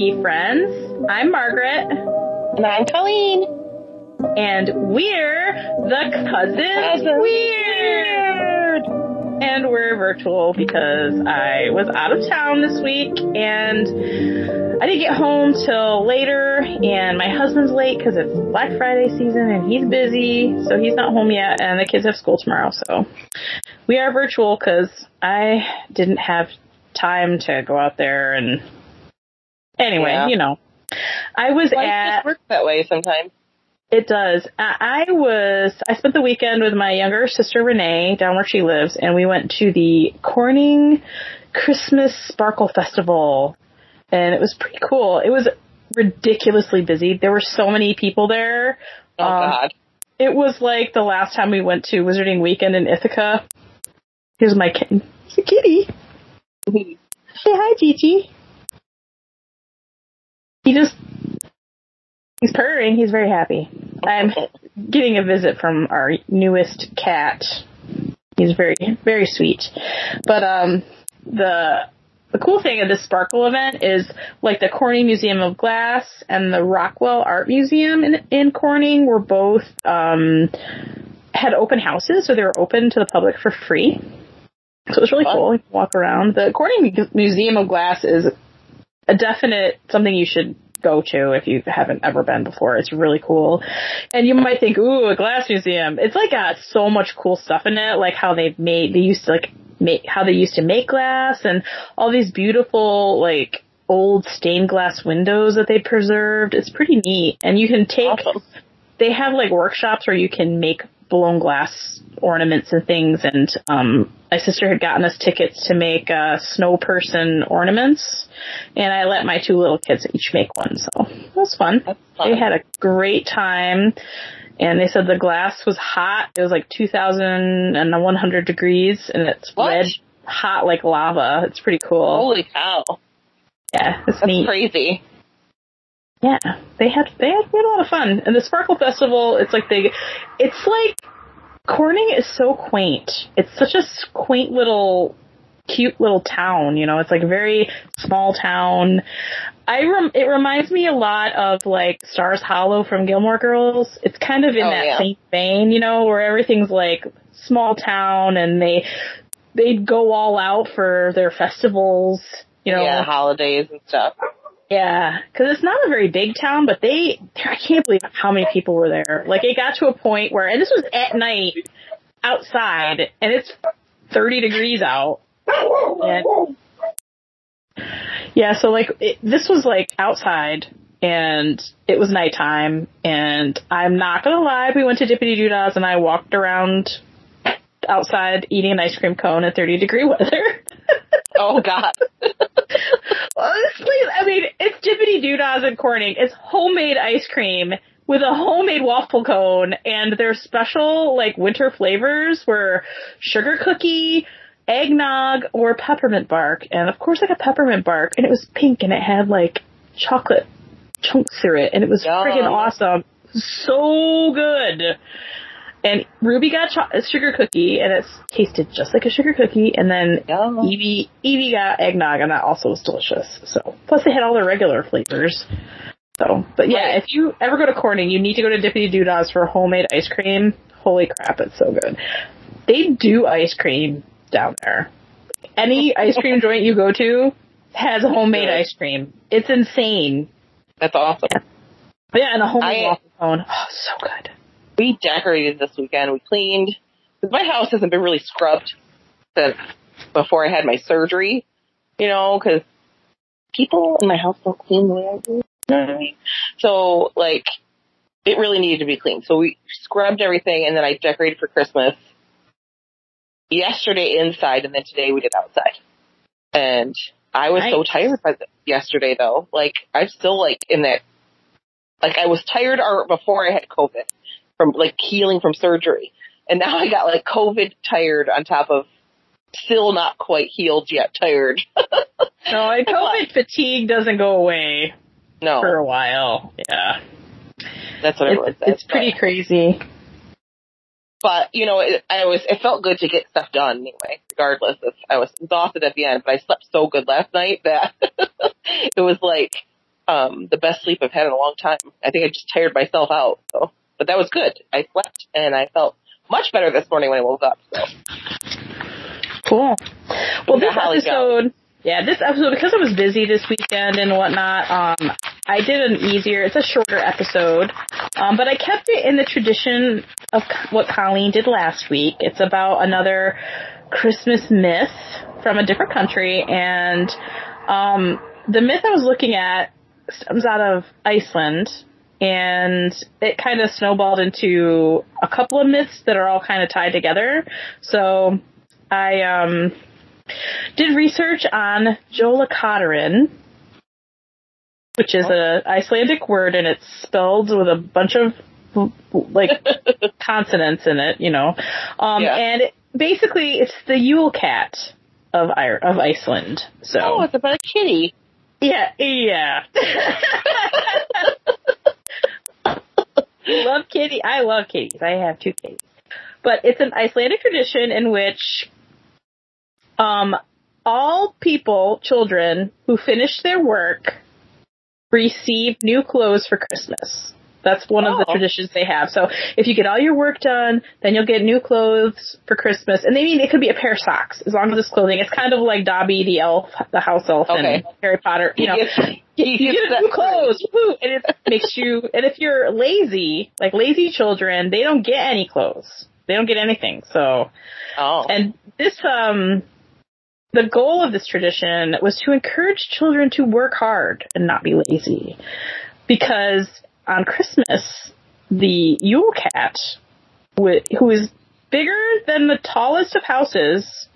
spooky friends. I'm Margaret. And I'm Colleen. And we're the Cousins Weird. And we're virtual because I was out of town this week and I didn't get home till later, and my husband's late because it's Black Friday season and he's busy, so he's not home yet, and the kids have school tomorrow, so we are virtual because I didn't have time to go out there. And anyway, you know, I was it works that way sometimes. It does. I spent the weekend with my younger sister Renee down where she lives, and we went to the Corning Christmas Sparkle Festival, and it was pretty cool. It was ridiculously busy. There were so many people there. Oh, God. It was like the last time we went to Wizarding Weekend in Ithaca. Here's my kitten. It's a kitty. Say hi, Gigi. He's purring. He's very happy. I'm getting a visit from our newest cat. He's very, very sweet. But the cool thing of this Sparkle event is, like, the Corning Museum of Glass and the Rockwell Art Museum in Corning were both had open houses, so they were open to the public for free. So it was really cool. You can walk around. The Corning Museum of Glass is a definite something you should go to if you haven't ever been before. It's really cool. And you might think, ooh, a glass museum. It's like got so much cool stuff in it, like how they used to make glass, and all these beautiful, like, old stained glass windows that they preserved. It's pretty neat. And you can they have, like, workshops where you can make blown glass ornaments and things, and my sister had gotten us tickets to make snow person ornaments, and I let my two little kids each make one, so it was fun. They had a great time, and they said the glass was hot. It was like 2,100 degrees, and it's red hot like lava. It's pretty cool. Holy cow. Yeah, it's That's neat. Crazy. Yeah, we had a lot of fun. And the Sparkle Festival, it's like Corning is so quaint. It's such a quaint little, cute little town, you know. It's like a very small town. It reminds me a lot of, like, Stars Hollow from Gilmore Girls. It's kind of in that same vein, you know, where everything's like small town, and they go all out for their festivals, you know. Yeah, holidays and stuff. Yeah, because it's not a very big town, but I can't believe how many people were there. Like, it got to a point where, and this was at night, outside, and it's 30 degrees out. And, yeah, so, like, this was, like, outside, and it was nighttime, and I'm not gonna lie, we went to Dippity Doodah's, and I walked around outside eating an ice cream cone in 30-degree weather. Oh, God. Honestly, I mean, it's Dippity Doodah's in Corning. It's homemade ice cream with a homemade waffle cone, and their special, like, winter flavors were sugar cookie, eggnog, or peppermint bark. And, of course, I got peppermint bark, and it was pink, and it had, like, chocolate chunks through it, and it was friggin' awesome. So good. And Ruby got a sugar cookie, and it tasted just like a sugar cookie. And then Evie got eggnog, and that also was delicious. So, plus they had all their regular flavors. So, but yeah, if you ever go to Corning, you need to go to Dippity Doodah's for homemade ice cream. Holy crap, it's so good. They do ice cream down there. Any ice cream joint you go to has homemade ice cream. It's insane. That's awesome. Yeah, and a homemade waffle cone. Oh, so good. We decorated this weekend. We cleaned. Because my house hasn't been really scrubbed since before I had my surgery. You know, because people in my house don't clean the way I do. You know what I mean? So, like, it really needed to be cleaned. So we scrubbed everything, and then I decorated for Christmas yesterday inside, and then today we did outside. And I was so tired by yesterday, though. Like, I'm still, like, in that. Like, I was tired before I had COVID. From, like, healing from surgery. And now I got, like, COVID tired on top of still not quite healed yet tired. No, and COVID fatigue doesn't go away for a while. Yeah. That's what everyone says. It's pretty crazy. But, you know, it felt good to get stuff done anyway, regardless. I was exhausted at the end, but I slept so good last night that it was like, the best sleep I've had in a long time. I think I just tired myself out. So, but that was good. I slept and I felt much better this morning when I woke up. So. Cool. Well, this episode, because I was busy this weekend and whatnot, I did it's a shorter episode, but I kept it in the tradition of what Colleen did last week. It's about another Christmas myth from a different country, and the myth I was looking at comes out of Iceland, and it kind of snowballed into a couple of myths that are all kind of tied together. So I did research on Jólakötturinn, which is an Icelandic word, and it's spelled with a bunch of consonants in it, and basically it's the Yule cat of Iceland. So it's about a kitty. Yeah. Love kitty. I love kitties. I have 2 kitties. But it's an Icelandic tradition in which all children who finish their work receive new clothes for Christmas. That's one of the traditions they have. So if you get all your work done, then you'll get new clothes for Christmas. And it could be a pair of socks, as long as it's clothing. It's kind of like Dobby the elf, the house elf, and Harry Potter. You get new clothes. Woo, and it makes you, and if you're lazy, like lazy children, they don't get any clothes. They don't get anything. So, and this, the goal of this tradition was to encourage children to work hard and not be lazy. Because on Christmas, the Yule cat, who is bigger than the tallest of houses,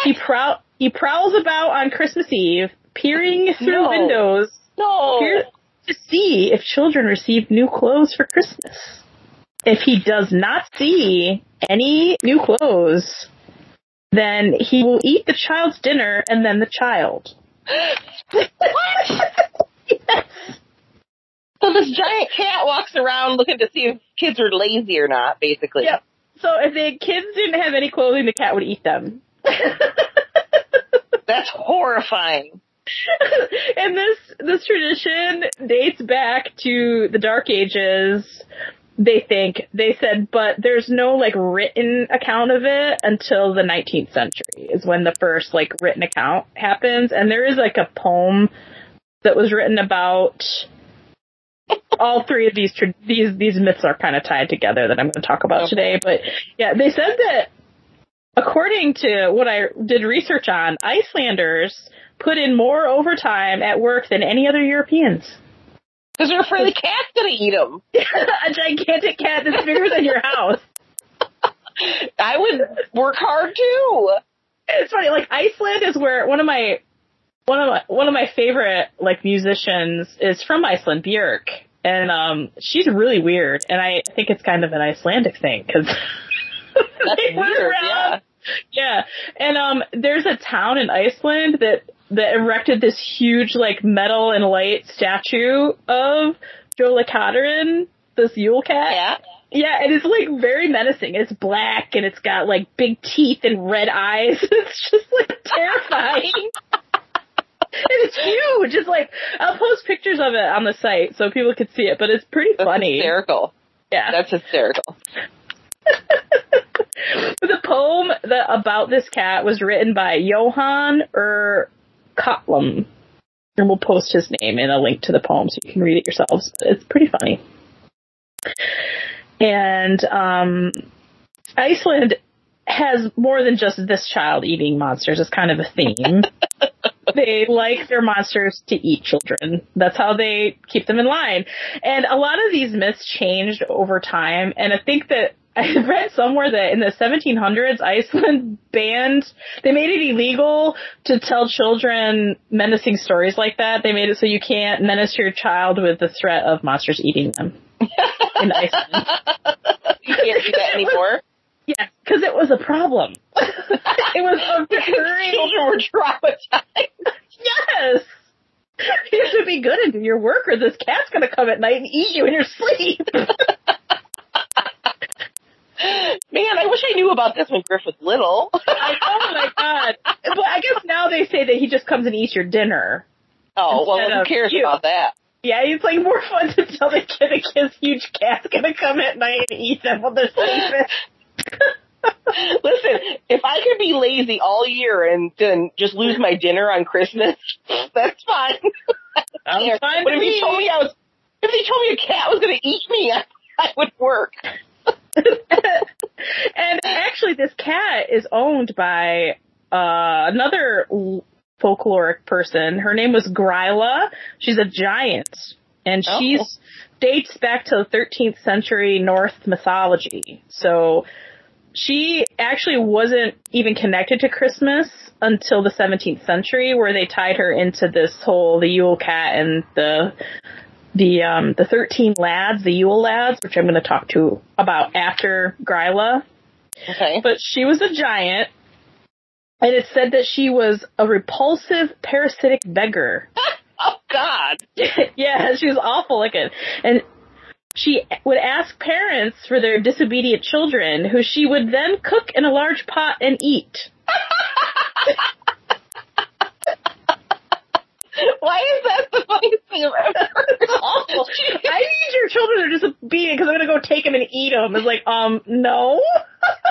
he prowls about on Christmas Eve, peering through windows to see if children receive new clothes for Christmas. If he does not see any new clothes, then he will eat the child's dinner and then the child. What? Yes. So this giant cat walks around looking to see if kids are lazy or not, basically. Yep. So if the kids didn't have any clothing, the cat would eat them. That's horrifying. And this tradition dates back to the Dark Ages. They said, but there's no written account of it until the 19th century is when the first written account happens. And there is a poem that was written about all 3 of these myths are kind of tied together that I'm going to talk about today. But yeah, they said that according to what I did research on, Icelanders put in more overtime at work than any other Europeans. Because they're afraid the cat's going to eat them. A gigantic cat that's bigger than your house. I would work hard too. It's funny, Iceland is where one of my favorite musicians is from Iceland, Björk, and she's really weird, and I think it's kind of an Icelandic thing because that's weird. Yeah, and there's a town in Iceland that erected this huge metal and light statue of Jólakötturinn, this Yule cat. Yeah, and it's very menacing. It's black and it's got big teeth and red eyes. It's just terrifying. And it's huge. It's I'll post pictures of it on the site so people can see it, but it's pretty funny. That's hysterical. Yeah. That's hysterical. The poem about this cat was written by Johan Kotlum. And we'll post his name in a link to the poem so you can read it yourselves. It's pretty funny. And Iceland has more than just this child eating monsters. It's kind of a theme. They like their monsters to eat children. That's how they keep them in line. And a lot of these myths changed over time. And I think that I read somewhere that in the 1700s, Iceland they made it illegal to tell children menacing stories like that. They made it so you can't menace your child with the threat of monsters eating them in Iceland. You can't do that anymore? Yeah, because it was a problem. It was a very... Children were traumatized. Yes! You have to be good and do your work or this cat's going to come at night and eat you in your sleep. Man, I wish I knew about this when Griff was little. Oh my god. But I guess now they say that he just comes and eats your dinner. Oh, well, who cares about that? Yeah, it's like more fun to tell the kid that his huge cat's gonna come at night and eat them while they're sleeping. Listen, if I could be lazy all year and then just lose my dinner on Christmas, that's fine. Sounds fine But to if me. you told me a cat was going to eat me, I would work. And actually, this cat is owned by another folkloric person. Her name was Gryla. She's a giant, and she's dates back to the 13th century Norse mythology. So she actually wasn't even connected to Christmas until the 17th century, where they tied her into this whole the Yule cat and the 13 lads, the Yule lads, which I'm going to talk to about after Gryla. Okay. But she was a giant, and it said that she was a repulsive, parasitic beggar. Oh, God. Yeah, she was awful looking. And she would ask parents for their disobedient children, who she would then cook in a large pot and eat. Why is that the funniest thing I've ever heard? It's awful. I need your children are disobedient because I'm going to go take them and eat them. It's like, no.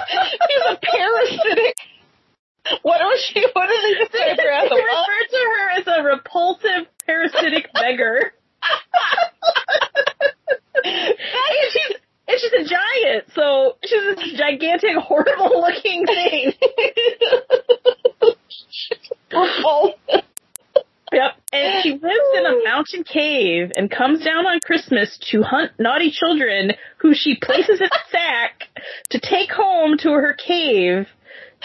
She's a parasitic. What did they describe her as? They refer to her as a repulsive, parasitic beggar. And she's a giant, so she's this gigantic, horrible-looking thing. Yep, and she lives in a mountain cave and comes down on Christmas to hunt naughty children who she places in a sack to take home to her cave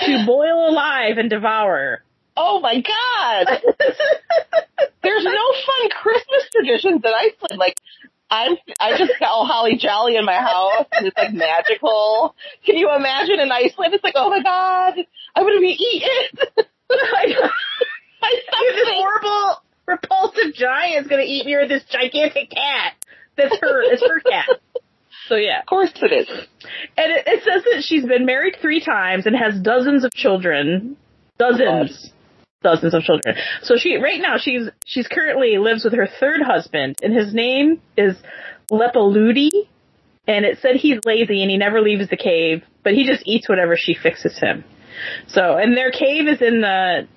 to boil alive and devour. Oh my God! There's no fun Christmas traditions in Iceland. Like, I just got all holly jolly in my house, and it's like magical. Can you imagine in Iceland? It's like, oh my God, I'm gonna be eaten. This horrible, repulsive giant is gonna eat me, or this gigantic cat. It's her cat. So yeah. Of course it is. And it says that she's been married 3 times and has dozens of children. Dozens of children. So right now she's currently lives with her 3rd husband, and his name is Lepaludi, and it said he's lazy and he never leaves the cave, but he just eats whatever she fixes him. So, and their cave is in the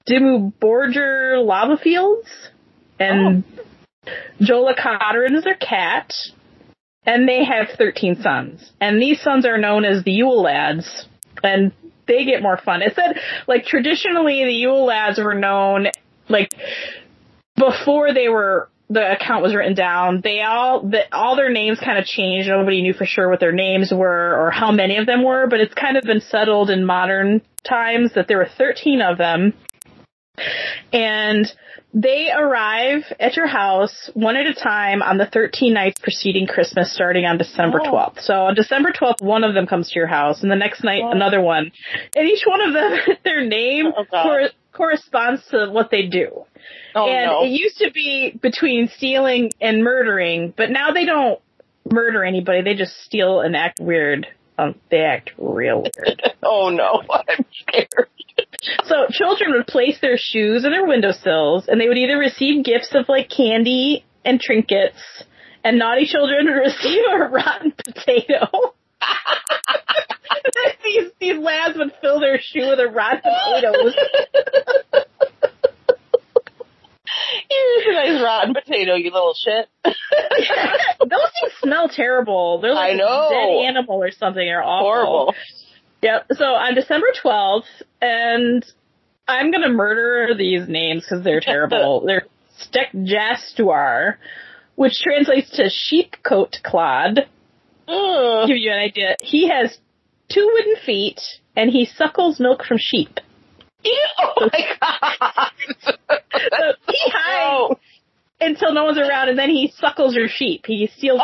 Dimmu lava fields, and Jólakötturinn is their cat, and they have 13 sons. And these sons are known as the Yule lads, and they get more fun. It said, like, traditionally the Yule lads were known, like, before the account was written down, all their names kind of changed. Nobody knew for sure what their names were or how many of them were, but it's kind of been settled in modern times that there were 13 of them. And they arrive at your house one at a time on the 13 nights preceding Christmas, starting on December 12th. So on December 12th, one of them comes to your house, and the next night, another one. And each one of them, their name corresponds to what they do. It used to be between stealing and murdering, but now they don't murder anybody. They just steal and act weird. They act real weird. Oh, no. I'm scared. So children would place their shoes in their windowsills, and they would either receive gifts of, like, candy and trinkets, and naughty children would receive a rotten potato. These lads would fill their shoe with a rotten potatoes. Here's a nice rotten potato, you little shit. Those things smell terrible. They're like a dead animal or something. They're awful. Horrible. Yep. So on December 12th, and I'm going to murder these names because they're terrible. They're Stekjastuar, which translates to sheepcoat clod. Give you an idea. He has 2 wooden feet, and he suckles milk from sheep. Oh my God! So he hides until no one's around, and then he suckles your sheep. He steals